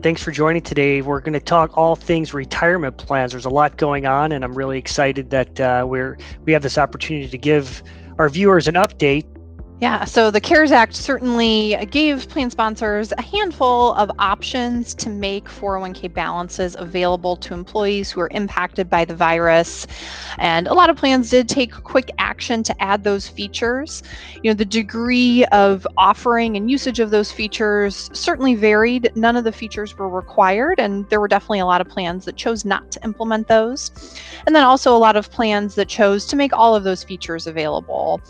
Thanks for joining today. We're going to talk all things retirement plans. There's a lot going on, and I'm really excited that we have this opportunity to give our viewers an update. Yeah, so the CARES Act certainly gave plan sponsors a handful of options to make 401k balances available to employees who are impacted by the virus. And a lot of plans did take quick action to add those features. The degree of offering and usage of those features certainly varied. None of the features were required, and there were definitely a lot of plans that chose not to implement those. And then also a lot of plans that chose to make all of those features available,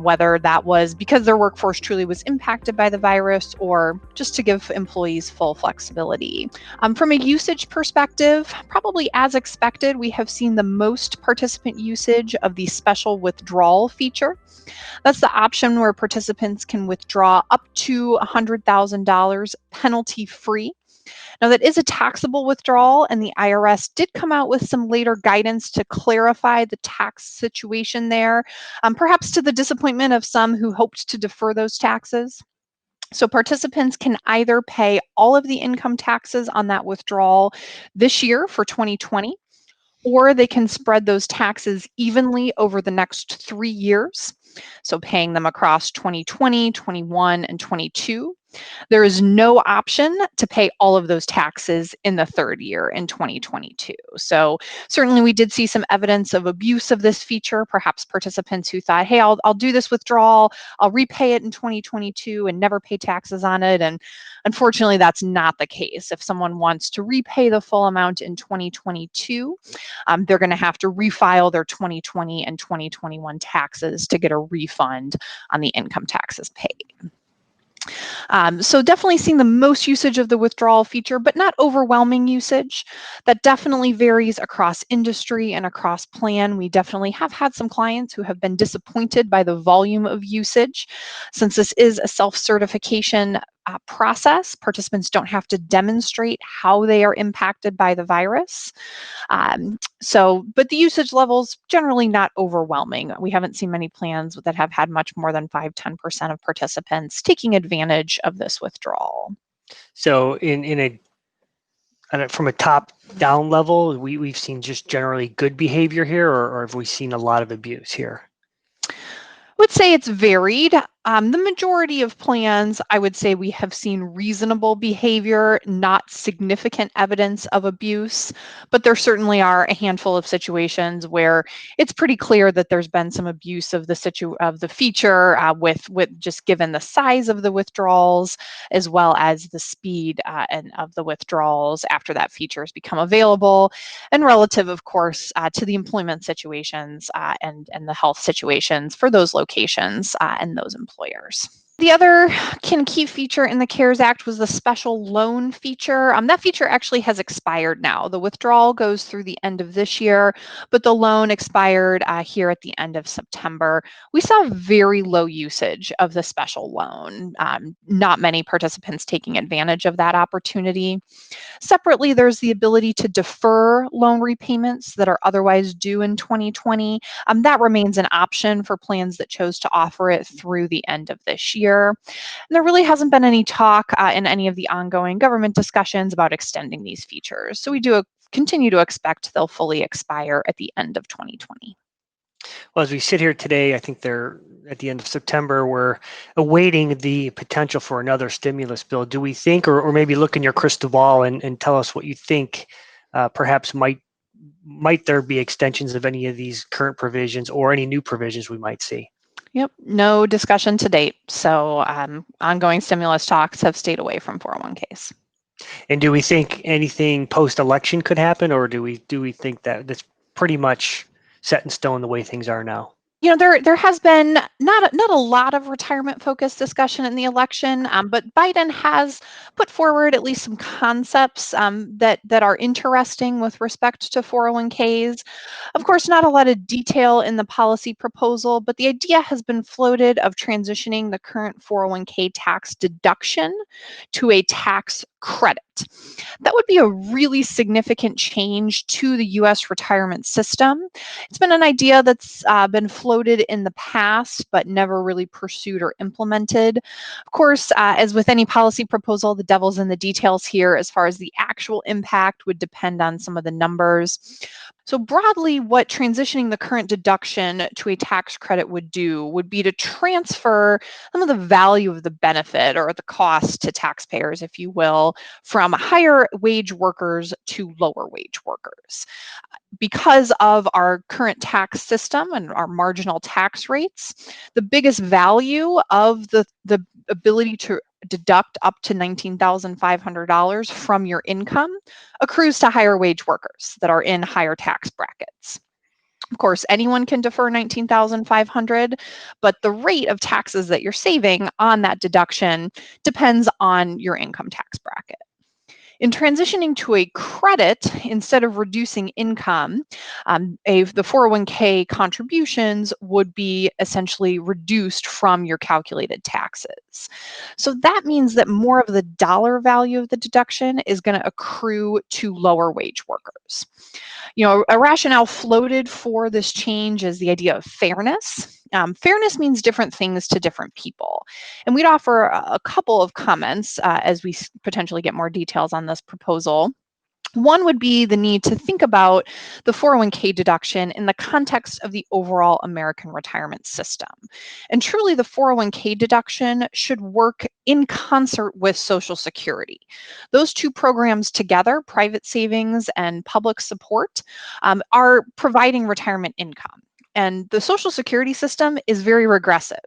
whether that was because their workforce truly was impacted by the virus or just to give employees full flexibility. From a usage perspective, probably as expected, we have seen the most participant usage of the special withdrawal feature. That's the option where participants can withdraw up to $100,000 penalty-free. Now, that is a taxable withdrawal, and the IRS did come out with some later guidance to clarify the tax situation there, perhaps to the disappointment of some who hoped to defer those taxes. So participants can either pay all of the income taxes on that withdrawal this year for 2020, or they can spread those taxes evenly over the next 3 years. So paying them across 2020, 21, and 22. There is no option to pay all of those taxes in the third year in 2022. So certainly we did see some evidence of abuse of this feature, perhaps participants who thought, hey, I'll do this withdrawal, I'll repay it in 2022 and never pay taxes on it. And unfortunately, that's not the case. If someone wants to repay the full amount in 2022, they're going to have to refile their 2020 and 2021 taxes to get a refund on the income taxes paid. So definitely seeing the most usage of the withdrawal feature, but not overwhelming usage. That definitely varies across industry and across plan. We definitely have had some clients who have been disappointed by the volume of usage. Since this is a self-certification process, participants don't have to demonstrate how they are impacted by the virus. But the usage levels generally not overwhelming. We haven't seen many plans that have had much more than 5-10% of participants taking advantage of this withdrawal. So from a top-down level, we've seen just generally good behavior here, or have we seen a lot of abuse here? I would say it's varied. The majority of plans, I would say we have seen reasonable behavior, not significant evidence of abuse, but there certainly are a handful of situations where it's pretty clear that there's been some abuse of the feature with just given the size of the withdrawals as well as the speed and of the withdrawals after that feature has become available, and relative, of course, to the employment situations and the health situations for those locations and those employers. The other key feature in the CARES Act was the special loan feature. That feature actually has expired now. The withdrawal goes through the end of this year, but the loan expired here at the end of September. We saw very low usage of the special loan. Not many participants taking advantage of that opportunity. Separately, there's the ability to defer loan repayments that are otherwise due in 2020. That remains an option for plans that chose to offer it through the end of this year. And there really hasn't been any talk in any of the ongoing government discussions about extending these features. So we do continue to expect they'll fully expire at the end of 2020. Well, as we sit here today, I think they're at the end of September, we're awaiting the potential for another stimulus bill. Do we think, or maybe look in your crystal ball and tell us what you think perhaps might there be extensions of any of these current provisions or any new provisions we might see? Yep, no discussion to date. So ongoing stimulus talks have stayed away from 401ks. And do we think anything post-election could happen, or do we think that that's pretty much set in stone the way things are now? There has been not a lot of retirement-focused discussion in the election, but Biden has put forward at least some concepts that are interesting with respect to 401ks. Of course, not a lot of detail in the policy proposal, but the idea has been floated of transitioning the current 401k tax deduction to a tax credit. That would be a really significant change to the U.S. retirement system. It's been an idea that's been floated in the past, but never really pursued or implemented. Of course, as with any policy proposal, the devil's in the details here. As far as the actual impact would depend on some of the numbers. So broadly, what transitioning the current deduction to a tax credit would do would be to transfer some of the value of the benefit or the cost to taxpayers, if you will, from higher wage workers to lower wage workers. Because of our current tax system and our marginal tax rates, the biggest value of the ability to deduct up to $19,500 from your income accrues to higher wage workers that are in higher tax brackets. Of course, anyone can defer $19,500, but the rate of taxes that you're saving on that deduction depends on your income tax bracket. In transitioning to a credit, instead of reducing income, the 401k contributions would be essentially reduced from your calculated taxes. So that means that more of the dollar value of the deduction is going to accrue to lower wage workers. You know, a rationale floated for this change is the idea of fairness. Fairness means different things to different people. And we'd offer a couple of comments as we potentially get more details on this proposal. One would be the need to think about the 401k deduction in the context of the overall American retirement system. And truly, the 401k deduction should work in concert with Social Security. Those two programs together, private savings and public support, are providing retirement income. And the Social Security system is very regressive.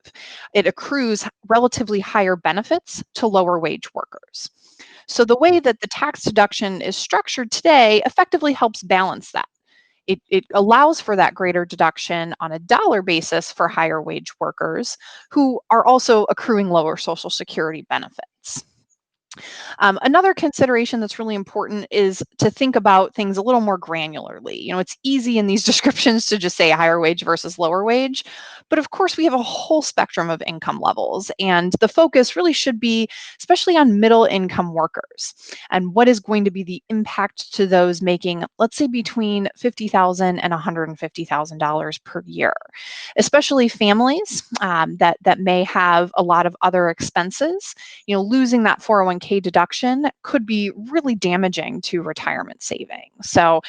It accrues relatively higher benefits to lower wage workers. So the way that the tax deduction is structured today effectively helps balance that. It allows for that greater deduction on a dollar basis for higher wage workers who are also accruing lower Social Security benefits. Another consideration that's really important is to think about things a little more granularly. You know, it's easy in these descriptions to just say higher wage versus lower wage, but of course we have a whole spectrum of income levels, and the focus really should be especially on middle income workers and what is going to be the impact to those making, let's say, between $50,000 and $150,000 per year, especially families that may have a lot of other expenses. You know, losing that 401k deduction could be really damaging to retirement savings. So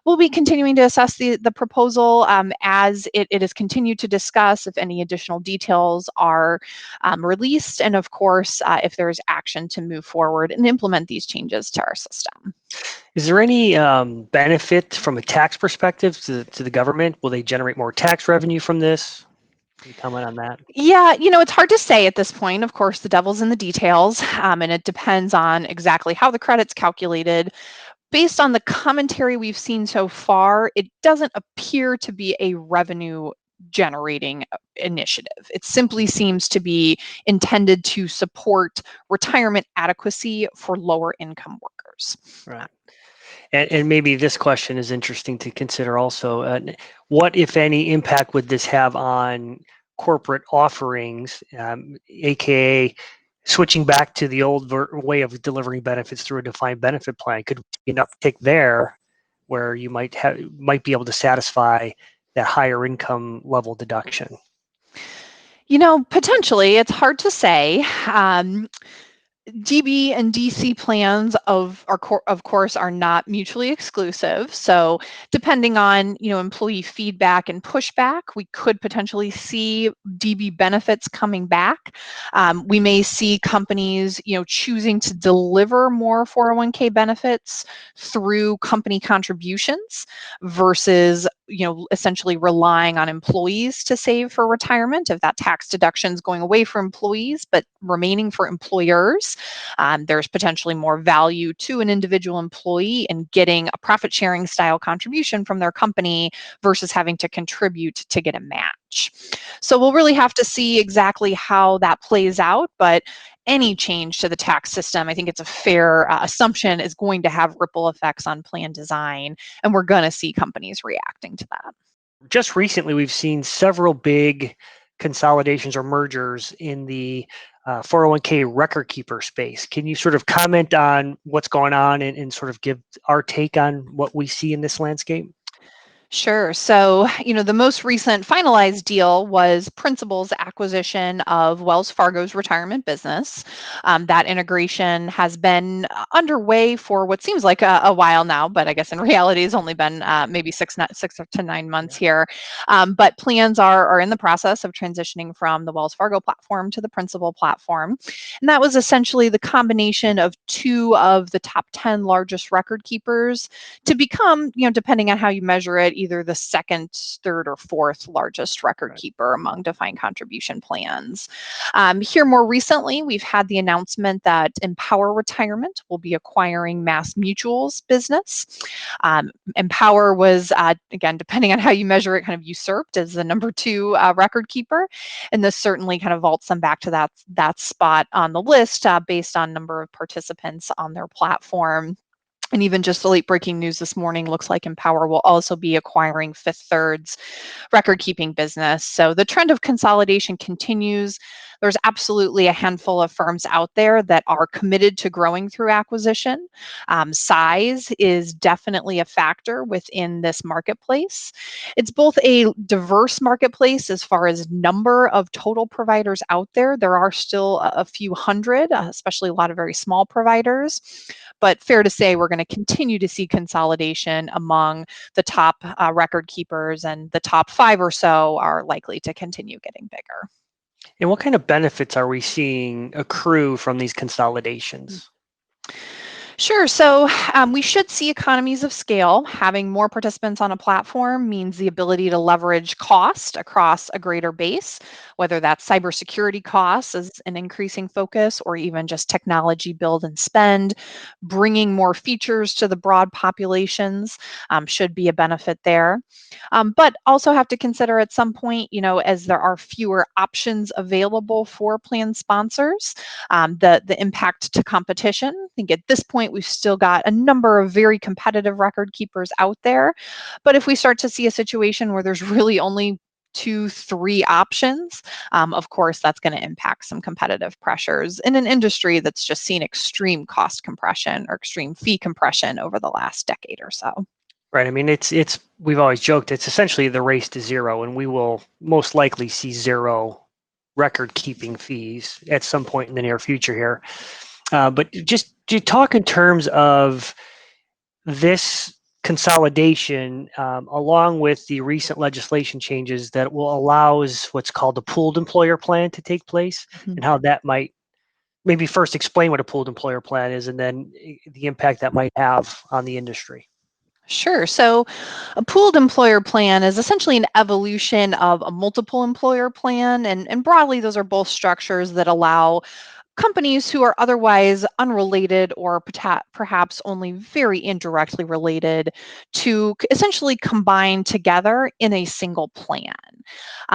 we'll be continuing to assess the proposal as it is continued to discuss if any additional details are released, and of course, if there's action to move forward and implement these changes to our system. Is there any benefit from a tax perspective to the government? Will they generate more tax revenue from this? Can you comment on that? Yeah, you know, it's hard to say at this point. Of course, the devil's in the details, and it depends on exactly how the credit's calculated. Based on the commentary we've seen so far, it doesn't appear to be a revenue generating initiative. It simply seems to be intended to support retirement adequacy for lower income workers. Right. And maybe this question is interesting to consider also. What, if any, impact would this have on corporate offerings, aka switching back to the old way of delivering benefits through a defined benefit plan? Could be an uptick there where you might be able to satisfy that higher income level deduction? You know, potentially, it's hard to say. DB and DC plans of course are not mutually exclusive. So depending on, you know, employee feedback and pushback, we could potentially see DB benefits coming back. We may see companies, you know, choosing to deliver more 401k benefits through company contributions versus, you know, essentially relying on employees to save for retirement. If that tax deduction is going away for employees but remaining for employers, there's potentially more value to an individual employee in getting a profit sharing style contribution from their company versus having to contribute to get a match. So we'll really have to see exactly how that plays out, but any change to the tax system, I think it's a fair assumption, is going to have ripple effects on plan design, and we're going to see companies reacting to that. Just recently, we've seen several big consolidations or mergers in the 401k record keeper space. Can you sort of comment on what's going on and sort of give our take on what we see in this landscape? Sure. So, the most recent finalized deal was Principal's acquisition of Wells Fargo's retirement business. That integration has been underway for what seems like a while now, but I guess in reality has only been maybe 6 to 9 months here. But plans are in the process of transitioning from the Wells Fargo platform to the Principal platform. And that was essentially the combination of two of the top 10 largest record keepers to become, depending on how you measure it, either the second, third, or fourth largest record Right. keeper among defined contribution plans. Here more recently, we've had the announcement that Empower Retirement will be acquiring Mass Mutual's business. Empower was, again, depending on how you measure it, kind of usurped as the number two record keeper. And this certainly kind of vaults them back to that spot on the list based on number of participants on their platform. And even just the late breaking news this morning looks like Empower will also be acquiring Fifth Third's record keeping business. So the trend of consolidation continues. There's absolutely a handful of firms out there that are committed to growing through acquisition. Size is definitely a factor within this marketplace. It's both a diverse marketplace as far as number of total providers out there. There are still a few hundred, especially a lot of very small providers. But fair to say, we're going to continue to see consolidation among the top record keepers, and the top 5 or so are likely to continue getting bigger. And what kind of benefits are we seeing accrue from these consolidations? Sure. So we should see economies of scale. Having more participants on a platform means the ability to leverage cost across a greater base, whether that's cybersecurity costs as an increasing focus, or even just technology build and spend. Bringing more features to the broad populations should be a benefit there. But also have to consider at some point, as there are fewer options available for plan sponsors, the impact to competition. I think at this point, we've still got a number of very competitive record keepers out there. But if we start to see a situation where there's really only 2, 3 options, of course, that's going to impact some competitive pressures in an industry that's just seen extreme cost compression or extreme fee compression over the last decade or so. Right. I mean, it's we've always joked it's essentially the race to zero, and we will most likely see zero record keeping fees at some point in the near future here. But just to talk in terms of this consolidation, along with the recent legislation changes that will allows what's called a pooled employer plan to take place, Mhm. and how that might maybe first explain what a pooled employer plan is, and then the impact that might have on the industry. Sure. So a pooled employer plan is essentially an evolution of a multiple employer plan. And broadly, those are both structures that allow companies who are otherwise unrelated or perhaps only very indirectly related to essentially combine together in a single plan.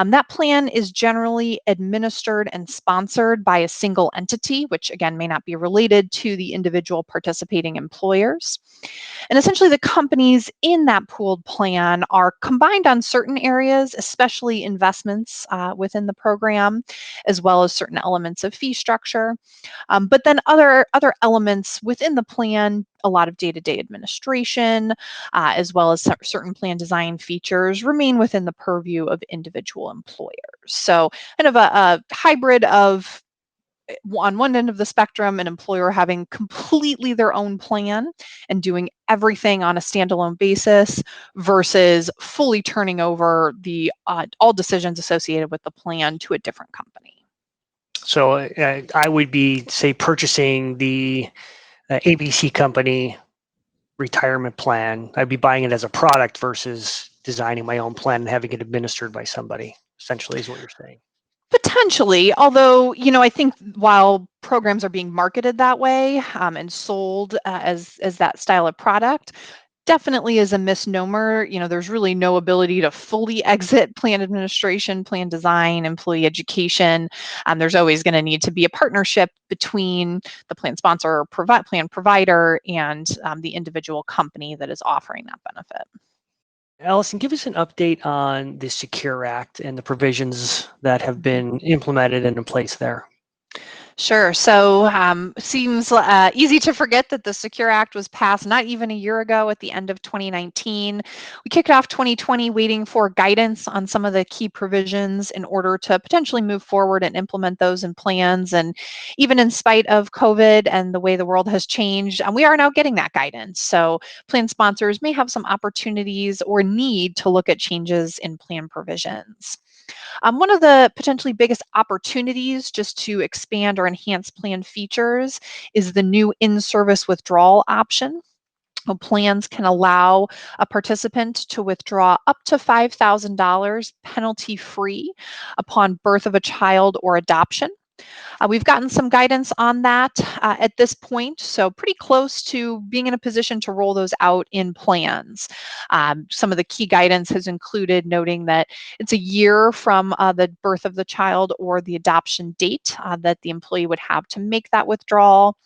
That plan is generally administered and sponsored by a single entity, which again may not be related to the individual participating employers. And essentially, the companies in that pooled plan are combined on certain areas, especially investments within the program, as well as certain elements of fee structure. But then other elements within the plan, a lot of day-to-day administration, as well as certain plan design features, remain within the purview of individual employers. So kind of a hybrid of, on one end of the spectrum, an employer having completely their own plan and doing everything on a standalone basis, versus fully turning over the all decisions associated with the plan to a different company. So I would be, say, purchasing the ABC company retirement plan. I'd be buying it as a product versus designing my own plan and having it administered by somebody, essentially, is what you're saying. Potentially, although, I think while programs are being marketed that way and sold as that style of product, definitely is a misnomer. There's really no ability to fully exit plan administration, plan design, employee education. There's always going to need to be a partnership between the plan sponsor or plan provider and the individual company that is offering that benefit. Alison, give us an update on the Secure Act and the provisions that have been implemented and in place there. Sure. So seems easy to forget that the Secure Act was passed not even a year ago at the end of 2019. We kicked off 2020 waiting for guidance on some of the key provisions in order to potentially move forward and implement those in plans. And even in spite of COVID and the way the world has changed, we are now getting that guidance. So plan sponsors may have some opportunities or need to look at changes in plan provisions. One of the potentially biggest opportunities just to expand or enhance plan features is the new in-service withdrawal option. Plans can allow a participant to withdraw up to $5,000 penalty free upon birth of a child or adoption. We've gotten some guidance on that at this point, so pretty close to being in a position to roll those out in plans. Some of the key guidance has included noting that it's a year from the birth of the child or the adoption date that the employee would have to make that withdrawal.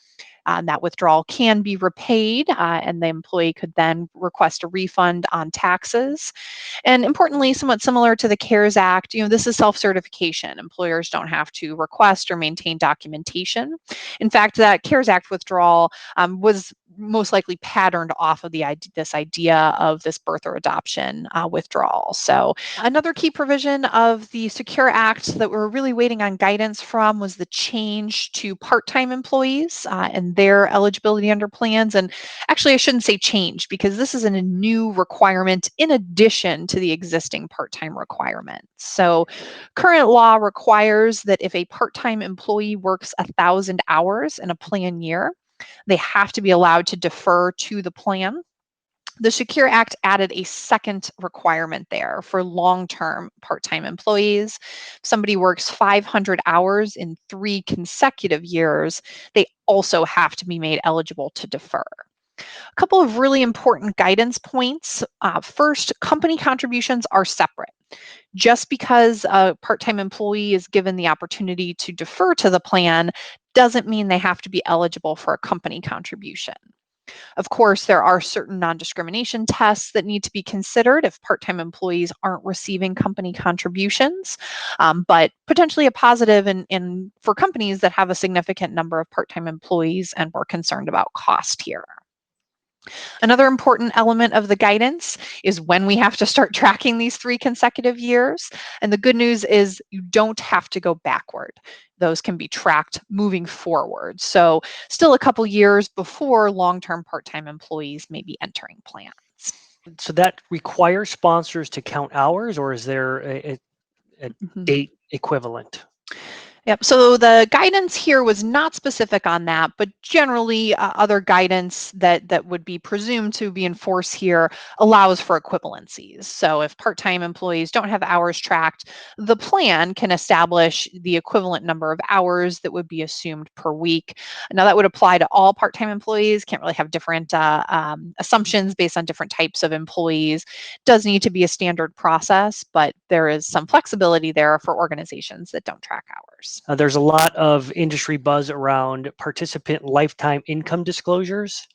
That withdrawal can be repaid, and the employee could then request a refund on taxes. And importantly, somewhat similar to the CARES Act, this is self-certification. Employers don't have to request or maintain documentation. In fact, that CARES Act withdrawal was most likely patterned off of this idea of this birth or adoption withdrawal. So another key provision of the Secure Act that we're really waiting on guidance from was the change to part-time employees and their eligibility under plans. And actually, I shouldn't say change because this is a new requirement in addition to the existing part-time requirement. So current law requires that if a part-time employee works 1,000 hours in a plan year, they have to be allowed to defer to the plan. The Secure Act added a second requirement there for long-term part-time employees. If somebody works 500 hours in 3 consecutive years, they also have to be made eligible to defer. A couple of really important guidance points. First, company contributions are separate. Just because a part-time employee is given the opportunity to defer to the plan doesn't mean they have to be eligible for a company contribution. Of course, there are certain non-discrimination tests that need to be considered if part-time employees aren't receiving company contributions, but potentially a positive for companies that have a significant number of part-time employees and we're concerned about cost here. Another important element of the guidance is when we have to start tracking these 3 consecutive years. And the good news is you don't have to go backward. Those can be tracked moving forward. So still a couple years before long-term part-time employees may be entering plans. So that requires sponsors to count hours, or is there a date equivalent? Yep. So the guidance here was not specific on that, but generally other guidance that would be presumed to be in force here allows for equivalencies. So if part-time employees don't have hours tracked, the plan can establish the equivalent number of hours that would be assumed per week. Now that would apply to all part-time employees. Can't really have different assumptions based on different types of employees. Does need to be a standard process, but there is some flexibility there for organizations that don't track hours. There's a lot of industry buzz around participant lifetime income disclosures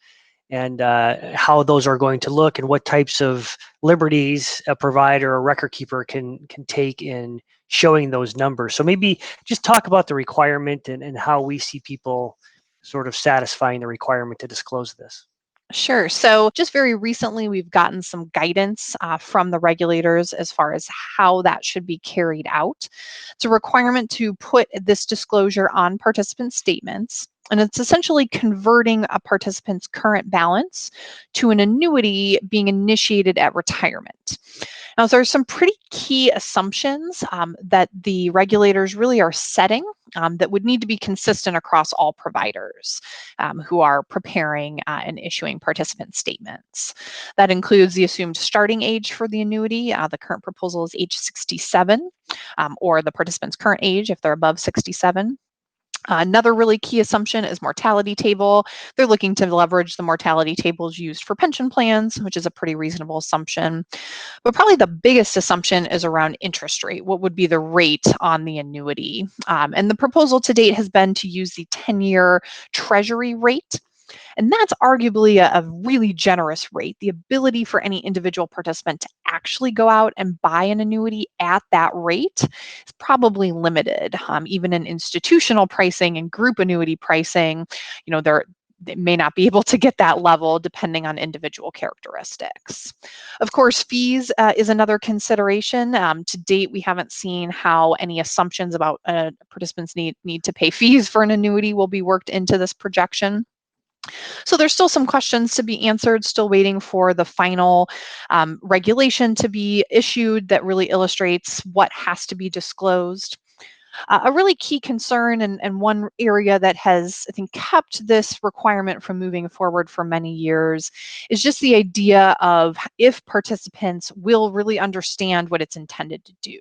and how those are going to look and what types of liberties a provider or record keeper can take in showing those numbers. So maybe just talk about the requirement and how we see people sort of satisfying the requirement to disclose this. Sure. So just very recently, we've gotten some guidance from the regulators as far as how that should be carried out. It's a requirement to put this disclosure on participant statements, and it's essentially converting a participant's current balance to an annuity being initiated at retirement. Now, there's some pretty key assumptions that the regulators really are setting that would need to be consistent across all providers who are preparing and issuing participant statements. That includes the assumed starting age for the annuity. The current proposal is age 67, or the participant's current age if they're above 67. Another really key assumption is mortality table. They're looking to leverage the mortality tables used for pension plans, which is a pretty reasonable assumption. But probably the biggest assumption is around interest rate. What would be the rate on the annuity? And the proposal to date has been to use the 10-year Treasury rate. And that's arguably a really generous rate. The ability for any individual participant to actually go out and buy an annuity at that rate is probably limited. Even in institutional pricing and group annuity pricing, they may not be able to get that level depending on individual characteristics. Of course, fees is another consideration. To date, we haven't seen how any assumptions about participants need to pay fees for an annuity will be worked into this projection. So there's still some questions to be answered, still waiting for the final regulation to be issued that really illustrates what has to be disclosed. A really key concern and one area that has, I think, kept this requirement from moving forward for many years is just the idea of if participants will really understand what it's intended to do.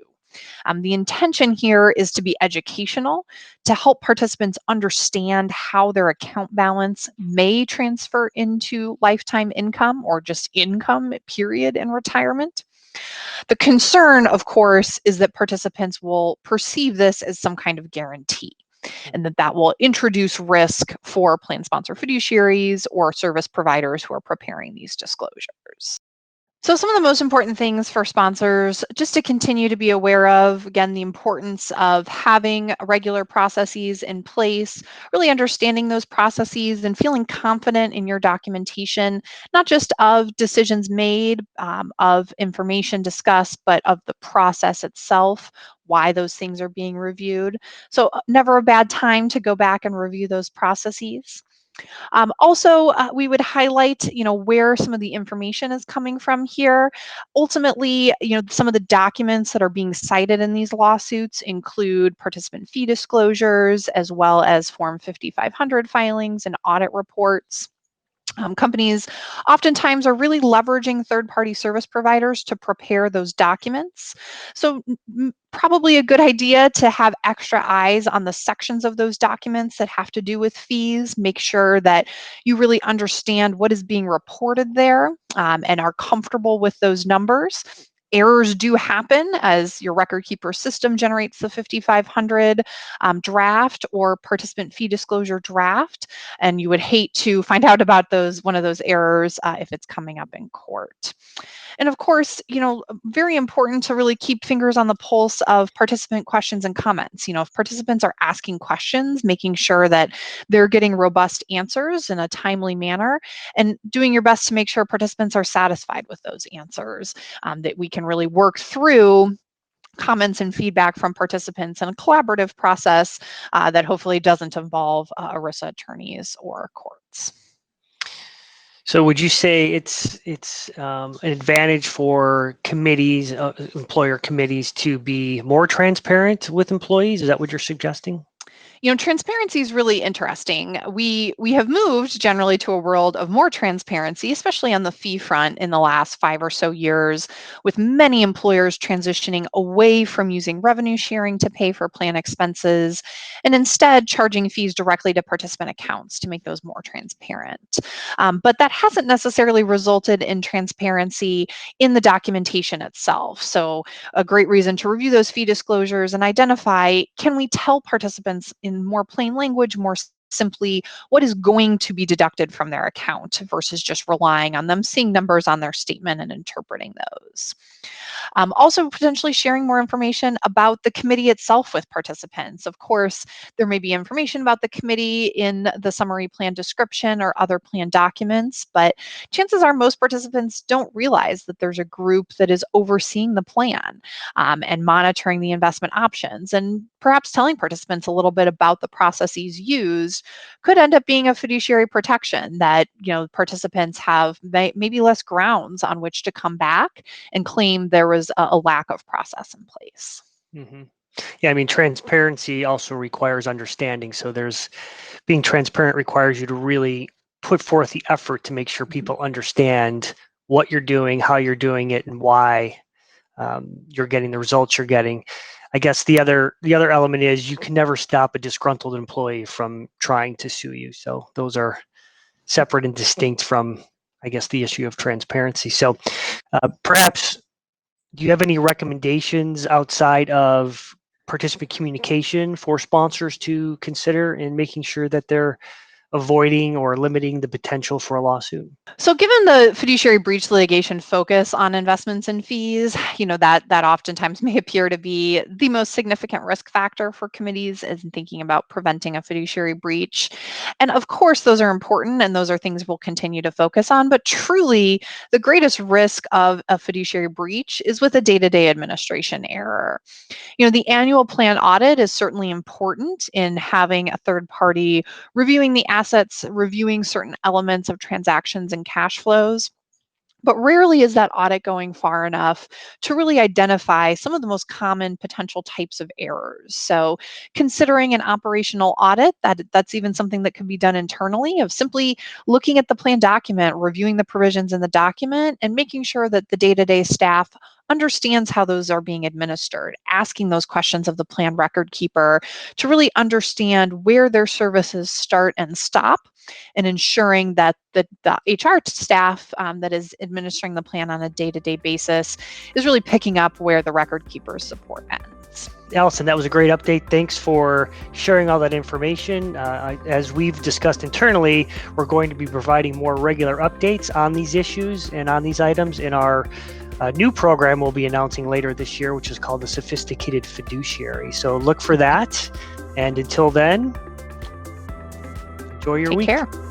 The intention here is to be educational, to help participants understand how their account balance may transfer into lifetime income or just income, period, in retirement. The concern, of course, is that participants will perceive this as some kind of guarantee, and that will introduce risk for plan sponsor fiduciaries or service providers who are preparing these disclosures. So some of the most important things for sponsors just to continue to be aware of, again, the importance of having regular processes in place, really understanding those processes and feeling confident in your documentation, not just of decisions made, of information discussed, but of the process itself, why those things are being reviewed. So never a bad time to go back and review those processes. Also, we would highlight, where some of the information is coming from here. Ultimately, some of the documents that are being cited in these lawsuits include participant fee disclosures, as well as Form 5500 filings and audit reports. Companies oftentimes are really leveraging third-party service providers to prepare those documents. So probably a good idea to have extra eyes on the sections of those documents that have to do with fees. Make sure that you really understand what is being reported there and are comfortable with those numbers. Errors do happen as your record keeper system generates the 5500 draft or participant fee disclosure draft, and you would hate to find out about one of those errors if it's coming up in court. And of course, very important to really keep fingers on the pulse of participant questions and comments. If participants are asking questions, making sure that they're getting robust answers in a timely manner and doing your best to make sure participants are satisfied with those answers, that we can really work through comments and feedback from participants in a collaborative process that hopefully doesn't involve ERISA attorneys or courts. So would you say it's an advantage for committees, employer committees, to be more transparent with employees? Is that what you're suggesting? Transparency is really interesting. We have moved generally to a world of more transparency, especially on the fee front in the last 5 or so years, with many employers transitioning away from using revenue sharing to pay for plan expenses and instead charging fees directly to participant accounts to make those more transparent. But that hasn't necessarily resulted in transparency in the documentation itself. So a great reason to review those fee disclosures and identify, can we tell participants in more plain language, more simply, what is going to be deducted from their account versus just relying on them seeing numbers on their statement and interpreting those. Also, potentially sharing more information about the committee itself with participants. Of course, there may be information about the committee in the summary plan description or other plan documents, but chances are most participants don't realize that there's a group that is overseeing the plan and monitoring the investment options. And perhaps telling participants a little bit about the processes used could end up being a fiduciary protection that participants have maybe less grounds on which to come back and claim there was a lack of process in place. Mm-hmm. Yeah, I mean, transparency also requires understanding. So being transparent requires you to really put forth the effort to make sure people understand what you're doing, how you're doing it, and why you're getting the results you're getting. I guess the other element is you can never stop a disgruntled employee from trying to sue you. So those are separate and distinct from, I guess, the issue of transparency. So perhaps, do you have any recommendations outside of participant communication for sponsors to consider in making sure that they're avoiding or limiting the potential for a lawsuit? So given the fiduciary breach litigation focus on investments and fees, that oftentimes may appear to be the most significant risk factor for committees in thinking about preventing a fiduciary breach. And of course, those are important and those are things we'll continue to focus on. But truly, the greatest risk of a fiduciary breach is with a day-to-day administration error. The annual plan audit is certainly important in having a third party reviewing the assets, reviewing certain elements of transactions and cash flows. But rarely is that audit going far enough to really identify some of the most common potential types of errors. So considering an operational audit, that's even something that could be done internally, of simply looking at the plan document, reviewing the provisions in the document, and making sure that the day-to-day staff understands how those are being administered, asking those questions of the plan record keeper to really understand where their services start and stop, and ensuring that the HR staff that is administering the plan on a day-to-day basis is really picking up where the record keeper's support ends. Alison, that was a great update. Thanks for sharing all that information. As we've discussed internally, we're going to be providing more regular updates on these issues and on these items in our new program we'll be announcing later this year, which is called the Sophisticated Fiduciary. So look for that. And until then, enjoy your week. Take care.